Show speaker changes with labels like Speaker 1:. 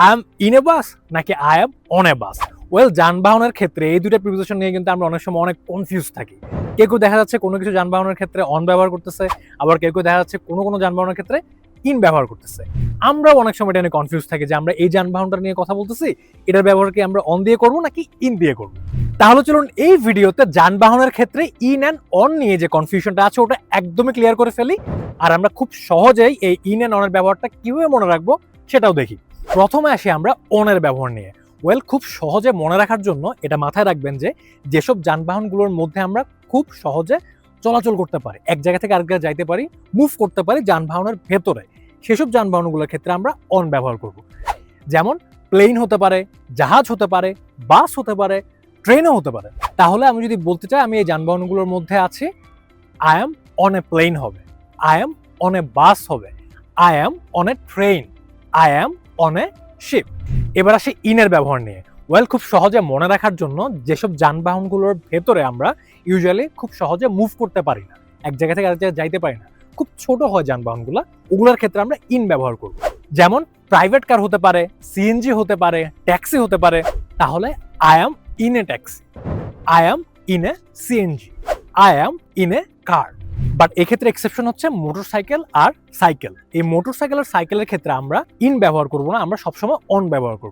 Speaker 1: I am in a বাস নাকি I am on a bus. Well, যানবাহনের ক্ষেত্রে এই দুটো প্রিপোজিশন নিয়ে কিন্তু আমরা অনেক সময় অনেক কনফিউজ থাকি। কেউ দেখা যাচ্ছে কোনো কিছু যানবাহনের ক্ষেত্রে অন ব্যবহার করতেছে, আবার কেউ দেখা যাচ্ছে কোনো যানবাহনের ক্ষেত্রে ইন ব্যবহার করতেছে। আমরাও অনেক সময় এটা নিয়ে কনফিউজ থাকি যে আমরা এই যানবাহনটা নিয়ে কথা বলতেছি, এটার ব্যবহার কি আমরা অন দিয়ে করবো নাকি ইন দিয়ে করবো। তাহলে চলুন এই ভিডিওতে যানবাহনের ক্ষেত্রে ইন অ্যান্ড অন নিয়ে যে কনফিউশনটা আছে ওটা একদমই ক্লিয়ার করে ফেলি, আর আমরা খুব সহজেই এই ইন অ্যান্ড অনের ব্যবহারটা কিভাবে মনে রাখবো সেটাও দেখি। প্রথমে আসি আমরা অনের ব্যবহার নিয়ে। ওয়েল, খুব সহজে মনে রাখার জন্য এটা মাথায় রাখবেন যে যেসব যানবাহনগুলোর মধ্যে আমরা খুব সহজে চলাচল করতে পারি, এক জায়গা থেকে আরেক জায়গায় যাইতে পারি, মুভ করতে পারি যানবাহনের ভেতরে, সেসব যানবাহনগুলোর ক্ষেত্রে আমরা অন ব্যবহার করব। যেমন প্লেন হতে পারে, জাহাজ হতে পারে, বাস হতে পারে, ট্রেনও হতে পারে। তাহলে আমি যদি বলতে চাই আমি এই যানবাহনগুলোর মধ্যে আছি, I am on a plane হবে, I am on a bus হবে, I am on a train, I am on a ship. এবার আসি ইনের ব্যবহার নিয়ে। ওয়েল, খুব সহজে মনে রাখার জন্য যেসব যানবাহনগুলোর ভেতরে আমরা ইউজুয়ালি খুব সহজে মুভ করতে পারি না, এক জায়গা থেকে আরেক জায়গায় যাইতে পারি না, খুব ছোট হয় যানবাহনগুলো, ওগুলোর ক্ষেত্রে আমরা ইন ব্যবহার করব। যেমন প্রাইভেট কার হতে পারে, সিএনজি হতে পারে, ট্যাক্সি হতে পারে। তাহলে I am in a taxi, I am in a CNG, I am in a car. But এক্ষেত্রে এক্সেপশন হচ্ছে মোটরসাইকেল আর সাইকেল। এই মোটরসাইকেল আর সাইকেলের ক্ষেত্রে আমরা ইন ব্যবহার করব না, আমরা সবসময় অন ব্যবহার করব।